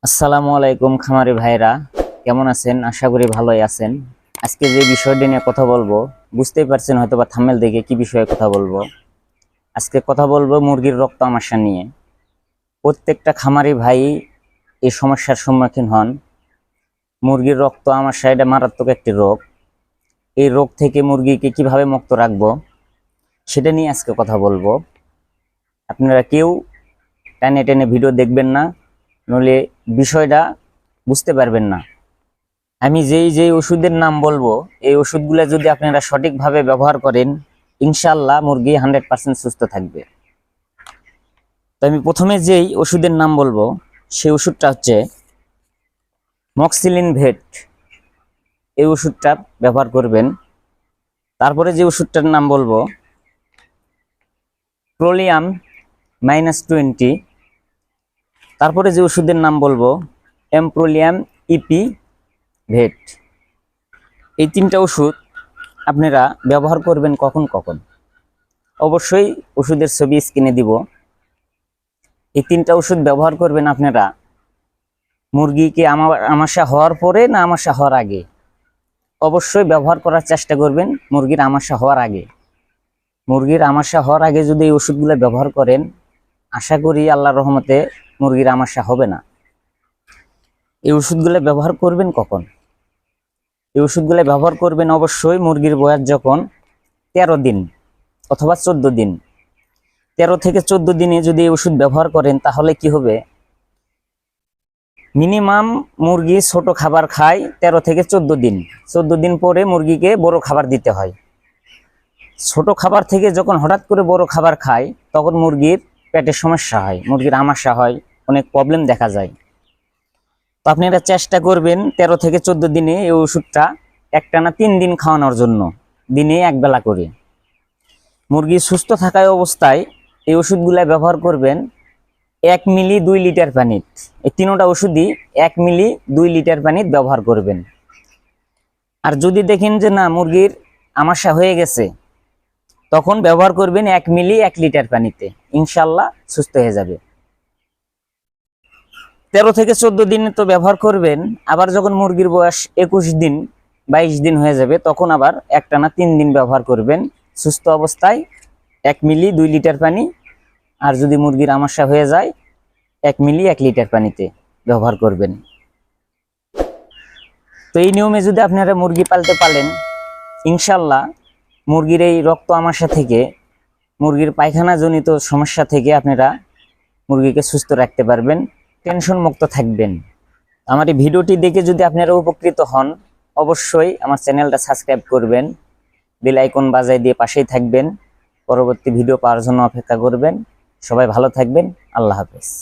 আসসালামু আলাইকুম খামারি ভাইরা, কেমন আছেন? আশা করি ভালোই আছেন। আজকে যে বিষয়টি নিয়ে কথা বলবো বুঝতেই পারছেন হয়তো বা থাম্বনেল দেখে কি বিষয়ে কথা বলবো। আজকে কথা বলবো মুরগির রক্ত আমাশা নিয়ে। প্রত্যেকটা খামারি ভাই এই সমস্যার সম্মুখীন হন। মুরগির রক্ত আমাশা এটা মারাত্মক একটি রোগ। এই রোগ থেকে মুরগিকে কিভাবে মুক্ত রাখবো সেটা নিয়ে আজকে কথা বলবো। আপনারা কেউ টেনে টেনে ভিডিও দেখবেন না, নইলে বিষয়টা বুঝতে পারবেন না। আমি যেই ওষুধের নাম বলবো এই ওষুধগুলো যদি আপনারা সঠিকভাবে ব্যবহার করেন, ইনশাল্লাহ মুরগি 100% সুস্থ থাকবে। তো আমি প্রথমে যেই ওষুধের নাম বলবো সেই ওষুধটা হচ্ছে মক্সিলিন ভেট। এই ওষুধটা ব্যবহার করবেন। তারপরে যে ওষুধটার নাম বলবো প্রোলিয়াম -20। তারপরে যে ওষুধের নাম বলবো এমপ্রোলিয়াম ইপি ভেট। এই তিনটা ওষুধ আপনারা ব্যবহার করবেন কখন কখন, অবশ্যই ওষুধের ছবি স্ক্রিনে দিব। এই তিনটা ওষুধ ব্যবহার করবেন আপনারা মুরগিকে আমাশা হওয়ার পরে না আমাশা হওয়ার আগে। অবশ্যই ব্যবহার করার চেষ্টা করবেন মুরগির আমাশা হওয়ার আগে। মুরগির আমাশা হওয়ার আগে যদি এই ওষুধগুলো ব্যবহার করেন, আশা করি আল্লাহর রহমতে মুরগির আমাশা হবে না। এই ওষুধগুলো ব্যবহার করবেন কখন? এই ওষুধগুলো ব্যবহার করবেন অবশ্যই মুরগির বয়স যখন 13 দিন অথবা 14 দিন। 13 থেকে 14 দিনে যদি এই ওষুধ ব্যবহার করেন তাহলে কি হবে, মিনিমাম মুরগি ছোট খাবার খায় 13 থেকে 14 দিন। 14 দিন পরে মুরগিকে বড় খাবার দিতে হয়। ছোট খাবার থেকে যখন হঠাৎ করে বড় খাবার খায় তখন মুরগির পেটের সমস্যা হয়, মুরগির আমাশা হয়, অনেক প্রবলেম দেখা যায়। তো আপনারা চেষ্টা করবেন 13 থেকে 14 দিনে এই ওষুধটা একটানা 3 দিন খাওয়ানোর জন্য, দিনে একবেলা করে। মুরগি সুস্থ থাকায় অবস্থায় এই ওষুধগুলা ব্যবহার করবেন 1 মিলি 2 লিটার পানিতে। এই তিনটা ওষুধই 1 মিলি 2 লিটার পানিতে ব্যবহার করবেন। আর যদি দেখেন যে না মুরগির আমাশা হয়ে গেছে, তখন ব্যবহার করবেন 1 মিলি 1 লিটার পানিতে, ইনশাল্লাহ সুস্থ হয়ে যাবে। 13 থেকে 14 দিনে তো ব্যবহার করবেন। আবার যখন মুরগির বয়স 21 দিন 22 দিন হয়ে যাবে তখন আবার একটানা 3 দিন ব্যবহার করবেন সুস্থ অবস্থায় 1 মিলি 2 লিটার পানি। আর যদি মুরগির আমাশা হয়ে যায় 1 মিলি 1 লিটার পানিতে ব্যবহার করবেন। তো এই নিয়মে যদি আপনারা মুরগি পালতে পারেন, ইনশাল্লাহ মুরগির এই রক্ত আমাশা থেকে, মুরগির পায়খানা জনিত সমস্যা থেকে আপনারা মুরগিকে সুস্থ রাখতে পারবেন, টেনশন মুক্ত থাকবেন। আমার এই ভিডিওটি দেখে যদি আপনারা উপকৃত হন, অবশ্যই আমার চ্যানেলটা সাবস্ক্রাইব করবেন, বেল আইকন বাজায় দিয়ে পাশেই থাকবেন, পরবর্তী ভিডিও পাওয়ার জন্য অপেক্ষা করবেন। সবাই ভালো থাকবেন। আল্লাহ হাফেজ।